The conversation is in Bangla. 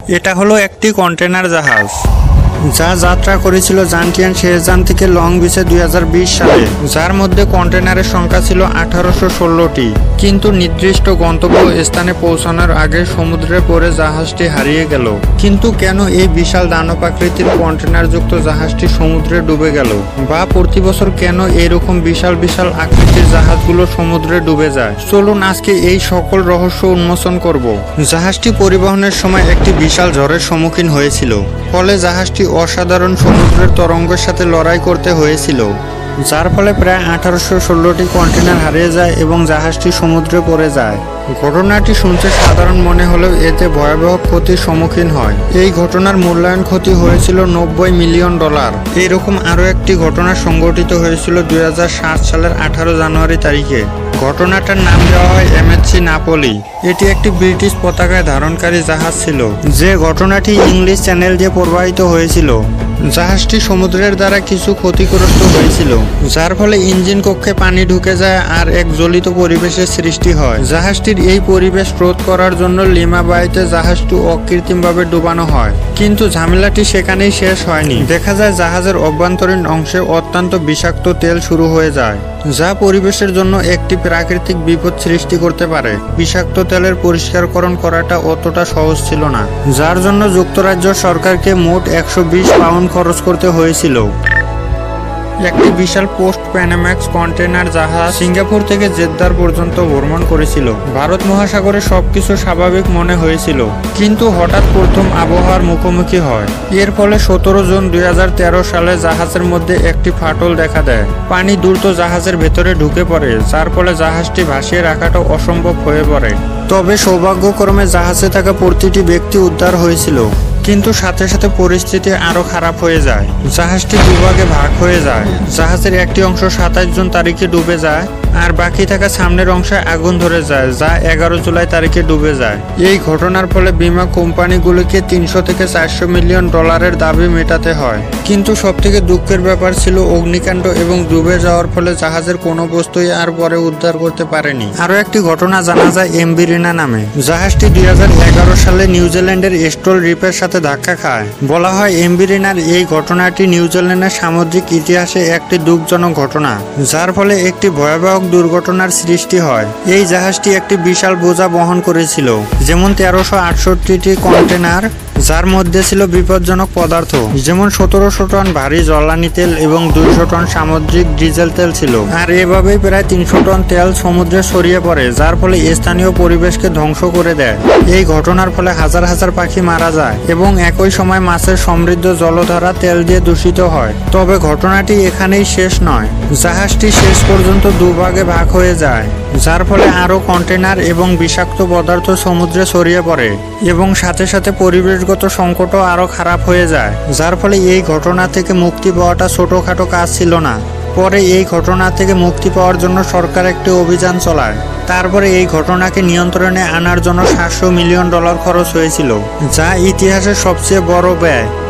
এটা হলো একটি কন্টেনার জাহাজ যা যাত্রা করেছিল জান্টিয়ান শেহজান থেকে লং বিচে 2020 সালে, যার মধ্যে কন্টেনারের সংখ্যা ছিল 1816টি। কিন্তু নির্দিষ্ট গন্তব্য স্থানে পৌঁছানোর আগে সমুদ্রে পড়ে জাহাজটি হারিয়ে গেল। কিন্তু কেন এই বিশাল দানবাকৃতির কন্টেনারযুক্ত জাহাজটি সমুদ্রে ডুবে গেল, বা প্রতি বছর কেন এরকম বিশাল বিশাল আকৃতির জাহাজগুলো সমুদ্রে ডুবে যায়, চলুন আজকে এই সকল রহস্য উন্মোচন করব। জাহাজটি পরিবহনের সময় একটি বিশাল ঝড়ের সম্মুখীন হয়েছিল, ফলে জাহাজটি অসাধারণ সমুদ্রের তরঙ্গের সাথে লড়াই করতে হয়েছিল, যার ফলে প্রায় 1816টি কন্টেনার হারিয়ে যায় এবং জাহাজটি সমুদ্রে পড়ে যায়। ঘটনাটি শুনতে সাধারণ মনে হলেও এতে ভয়াবহ ক্ষতির সম্মুখীন হয়। এই ঘটনার মূল্যায়ন ক্ষতি হয়েছিল $90 মিলিয়ন। এইরকম আরও একটি ঘটনা সংঘটিত হয়েছিল 2007 সালের 18 জানুয়ারি তারিখে। ঘটনাটার নাম দেওয়া হয় এমএসসি নাপোলি। এটি একটি ব্রিটিশ পতাকায় ধারণকারী জাহাজ ছিল, যে ঘটনাটি ইংলিশ চ্যানেল দিয়ে প্রবাহিত হয়েছিল। জাহাজটি সমুদ্রের দ্বারা কিছু ক্ষতিগ্রস্ত হয়েছিল, যার ফলে ইঞ্জিন কক্ষে পানি ঢুকে যায় আর এক জ্বলিত পরিবেশের সৃষ্টি হয়। জাহাজটির এই পরিবেশ রোধ করার জন্য লিমা বাইতে জাহাজটি অকৃত্রিমভাবে ডুবানো হয়। কিন্তু ঝামেলাটি সেখানেই শেষ হয়নি। দেখা যায় জাহাজের অভ্যন্তরীণ অংশে অত্যন্ত বিষাক্ত তেল শুরু হয়ে যায়, যা পরিবেশের জন্য একটি প্রাকৃতিক বিপদ সৃষ্টি করতে পারে। বিষাক্ত তেলের পরিষ্কারকরণ করাটা অতটা সহজ ছিল না, যার জন্য যুক্তরাজ্য সরকারকে মোট 120 পাউন্ড খরচ করতে হয়েছিল। একটি বিশাল পোস্ট প্যানাম্যাক্স কন্টেনার জাহাজ সিঙ্গাপুর থেকে জেদ্দার পর্যন্ত ভ্রমণ করেছিল। ভারত মহাসাগরে সবকিছু স্বাভাবিক মনে হয়েছিল, কিন্তু হঠাৎ প্রথম আবহাওয়ার মুখোমুখি হয়। এর ফলে 17 জুন 2013 সালে জাহাজের মধ্যে একটি ফাটল দেখা দেয়। পানি দ্রুত জাহাজের ভেতরে ঢুকে পড়ে, যার ফলে জাহাজটি ভাসিয়ে রাখাটা অসম্ভব হয়ে পড়ে। তবে সৌভাগ্যক্রমে জাহাজে থাকা প্রতিটি ব্যক্তি উদ্ধার হয়েছিল, কিন্তু সাথে সাথে পরিস্থিতি আরো খারাপ হয়ে যায়। জাহাজটি দুভাগে ভাগ হয়ে যায়। জাহাজের একটি অংশ 27 জুন তারিখে ডুবে যায়, আর বাকি থাকা সামনের অংশে আগুন ধরে যায়, যা 11 জুলাই তারিখে ডুবে যায়। এই ঘটনার ফলে বীমা কোম্পানিগুলিকে $300 থেকে $400 মিলিয়ন দাবি মেটাতে হয়। কিন্তু সবথেকে দুঃখের ব্যাপার ছিল অগ্নিকাণ্ড এবং ডুবে যাওয়ার ফলে জাহাজের কোনো বস্তুই আর পরে উদ্ধার করতে পারেনি। আরও একটি ঘটনা জানা যায় এমভি রিনা নামে। জাহাজটি 2011 সালে নিউজিল্যান্ডের স্টোল রিপের সাথে ধাক্কা খায়। বলা হয় এমভি রিনার এই ঘটনাটি নিউজিল্যান্ডের সামুদ্রিক ইতিহাসে একটি দুঃখজনক ঘটনা, যার ফলে একটি ভয়াবহ দুর্ঘটনার সৃষ্টি হয়। এই জাহাজটি একটি বিশাল বোঝা বহন করেছিল, যেমন 1368টি কন্টেনার, যার মধ্যে ছিল বিপজ্জনক পদার্থ, যেমন 1700 টন ভারী জ্বালানি তেল এবং 200 টন সামুদ্রিক ডিজেল তেল ছিল। আর এভাবেই প্রায় 300 টন তেল সমুদ্রে ছড়িয়ে পড়ে, যার ফলে স্থানীয় পরিবেশকে ধ্বংস করে দেয়। এই ঘটনার ফলে হাজার হাজার পাখি মারা যায় এবং একই সময় মাছের সমৃদ্ধ জলধারা তেল দিয়ে দূষিত হয়। তবে ঘটনাটি এখানেই শেষ নয়। জাহাজটি শেষ পর্যন্ত দুভাগে ভাগ হয়ে যায়, যার ফলে আরও কন্টেনার এবং বিষাক্ত পদার্থ সমুদ্রে ছড়িয়ে পড়ে এবং সাথে সাথে পরিবেশগত সংকটও আরও খারাপ হয়ে যায়, যার ফলে এই ঘটনা থেকে মুক্তি পাওয়াটা ছোটোখাটো কাজ ছিল না। পরে এই ঘটনা থেকে মুক্তি পাওয়ার জন্য সরকার একটি অভিযান চালায়। তারপরে এই ঘটনাকে নিয়ন্ত্রণে আনার জন্য $700 মিলিয়ন খরচ হয়েছিল, যা ইতিহাসের সবচেয়ে বড় ব্যয়।